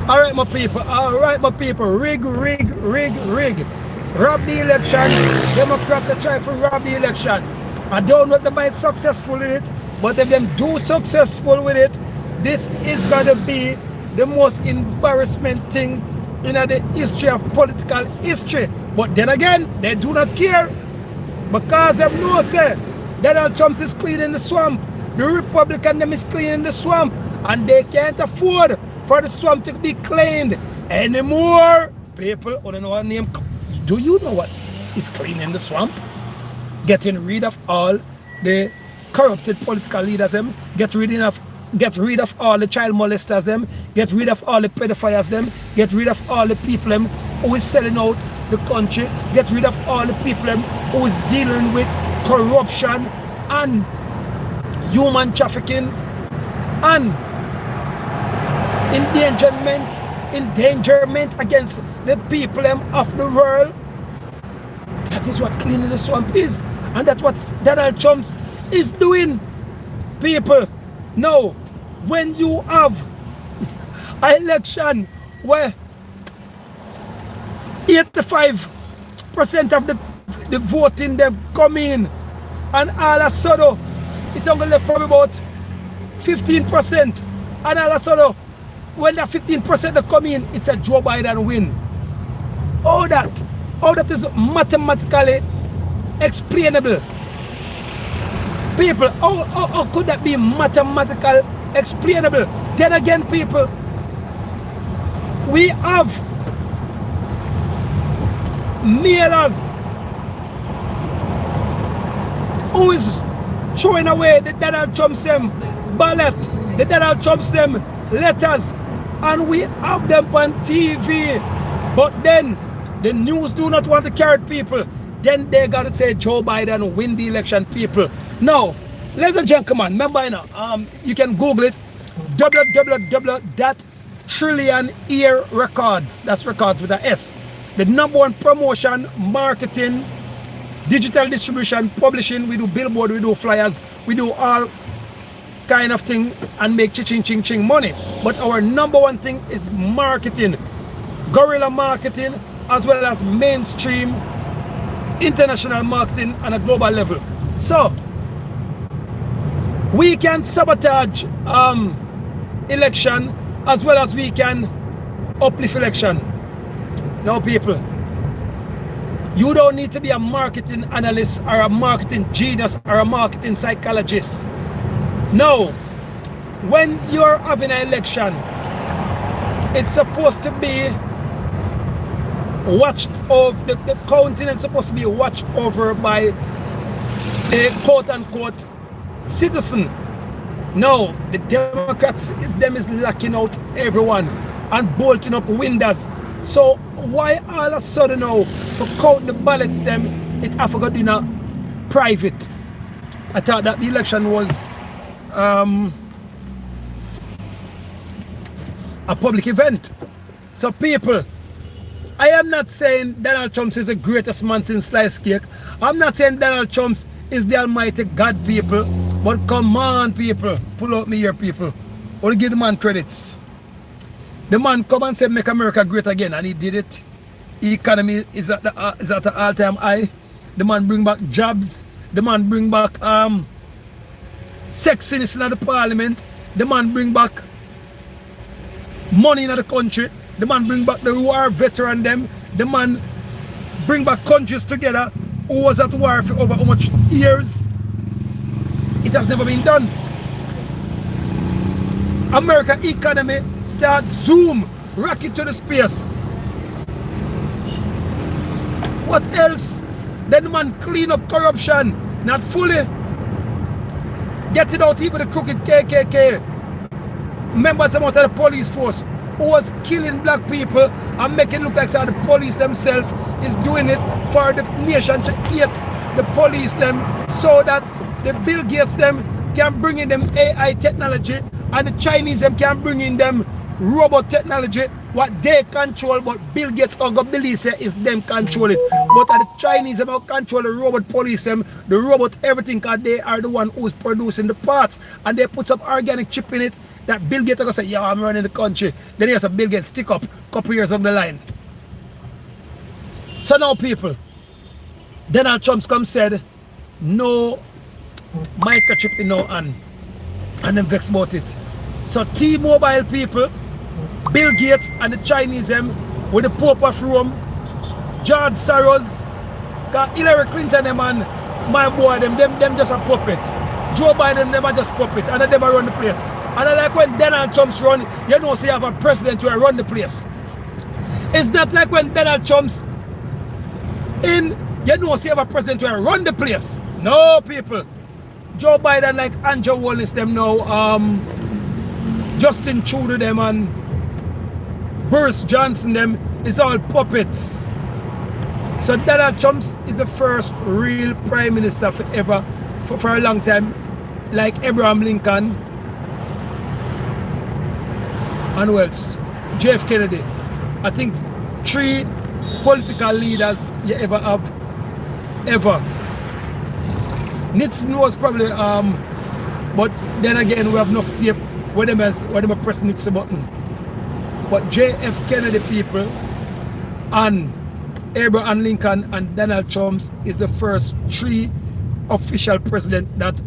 Alright, my people. Alright, my people. Rig. Rob the election. Democrats they try to rob the election. I don't know if they might successful in it, but if them do successful with it, this is gonna be the most embarrassment thing in the history of political history. But then again, they do not care because they know say Donald Trump is cleaning the swamp. The Republican them is cleaning the swamp, and they can't afford for the swamp to be cleaned anymore. People, I don't know what name. Do you know what is cleaning the swamp? Getting rid of all the corrupted political leaders them, get rid of all the child molesters them, get rid of all the pedophiles them, get rid of all the people them who is selling out the country, get rid of all the people them who is dealing with corruption and human trafficking and endangerment against the people of the world. That is what cleaning the swamp is, and that's what Donald Trump is doing. People, now when you have an election where 85% of the voting them come in, and all of a sudden it's only left from about 15%, and all of a sudden when that 15% they come in, it's a Joe Biden win. All that is mathematically explainable. People, how could that be mathematical explainable? Then again, people, we have mailers who is throwing away the Donald Trump's ballot, the Donald Trump's letters, and we have them on TV. But then the news do not want to carry people. Then they got to say Joe Biden win the election, people. Now, ladies and gentlemen, remember you can Google it, www.trillionaire.records. That's records with an S. The #1 promotion, marketing, digital distribution, publishing. We do billboard, we do flyers, we do all kind of thing and make ching money. But our #1 thing is marketing, guerrilla marketing, as well as mainstream international marketing on a global level. So we can sabotage election as well as we can uplift election. Now people, you don't need to be a marketing analyst or a marketing genius or a marketing psychologist. No, when you're having an election, it's supposed to be watched over, the counting is supposed to be watched over by a quote-unquote citizen. No, the Democrats is locking out everyone and bolting up windows. So why all of a sudden now to count the ballots them, it have to go in a private? I thought that the election was a public event. So people, I am not saying Donald Trump is the greatest man since sliced cake. I'm not saying Donald Trump is the almighty God, people. But come on, people. Pull out me here, people. Or give the man credits. The man come and say make America great again, and he did it. The economy is at the all-time high. The man bring back jobs. The man bring back sexiness in the parliament. The man bring back money in the country. The man bring back the war veteran them. The man bring back countries together who was at war for over how much years. It has never been done. American economy start zoom, rocket to the space. What else? Then the man clean up corruption, not fully. Get it out even the crooked KKK. Members of the police force who was killing black people and making it look like the police themselves is doing it for the nation to hate the police them, so that the Bill Gates them can bring in them AI technology and the Chinese them can bring in them robot technology, what they control, but Bill Gates or believe say is them control it. But the Chinese them control the robot police them, the robot everything, because they are the one who's producing the parts, and they put some organic chip in it. that Bill Gates gonna say, yeah, I'm running the country. Then here's a Bill Gates stick up couple years on the line. So now people, Donald Trump come said, no microchip in no hand. And them vex about it. So T-Mobile people, Bill Gates and the Chinese them with the Pope of Rome, George Soros, got Hillary Clinton them and my boy them just a puppet. Joe Biden them are just puppet and them run the place. And I like when Donald Trump's run, you know say you have a president who run the place. It's not like when Donald Trump's in, you know say you have a president who run the place. No people. Joe Biden like Andrew Wallace them now, Justin Trudeau them and Boris Johnson them is all puppets. So Donald Trump is the first real prime minister forever for a long time, like Abraham Lincoln and who else? JF Kennedy. I think 3 political leaders you ever have, ever. Nixon was probably, but then again we have enough tape where them press Nixon button. But JF Kennedy people and Abraham Lincoln and Donald Trump is the first 3 official president that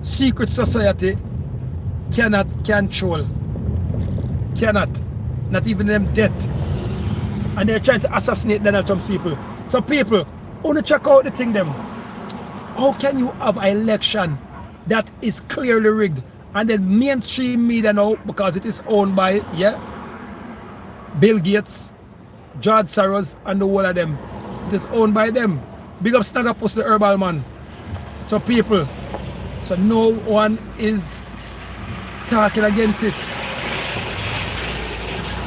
secret society cannot control. Cannot. Not even them dead. And they're trying to assassinate Donald Trump's people. So people, wanna check out the thing them. How can you have an election that is clearly rigged and then mainstream media now, because it is owned by, yeah, Bill Gates, George Soros and the whole of them. It is owned by them. Big up Snagapus the herbal man. So people, so no one is talking against it.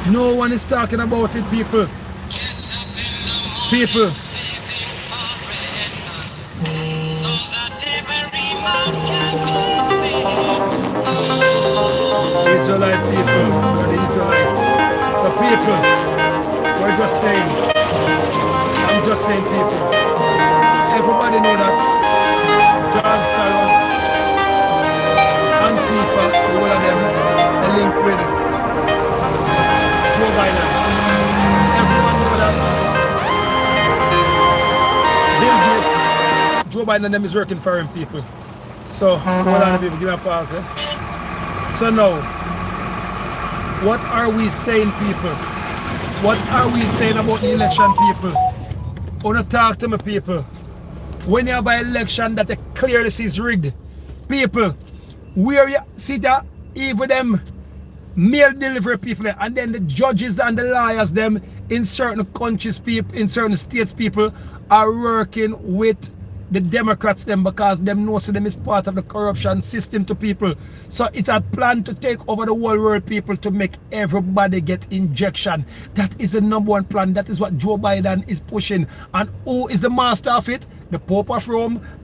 No one is talking about it, people. People. Israelite people, you're the Israelite. So people, we're just saying, I'm just saying people, everybody know that George Soros, Antifa, the whole of them, are linked with Joe Biden. Everyone know that Bill Gates, Joe Biden and them is working for him, people. So, hold on people, give me a pause. So now, what are we saying, people? What are we saying about the election, people? I want to talk to my people. When you have an election that clearly is rigged, people, where you see that even them mail delivery people and then the judges and the lawyers them in certain countries, people, in certain states, people are working with the Democrats them because them know so them is part of the corruption system to people. So it's a plan to take over the whole world, people, to make everybody get injection. That is the #1 plan. That is what Joe Biden is pushing. And who is the master of it? The Pope of Rome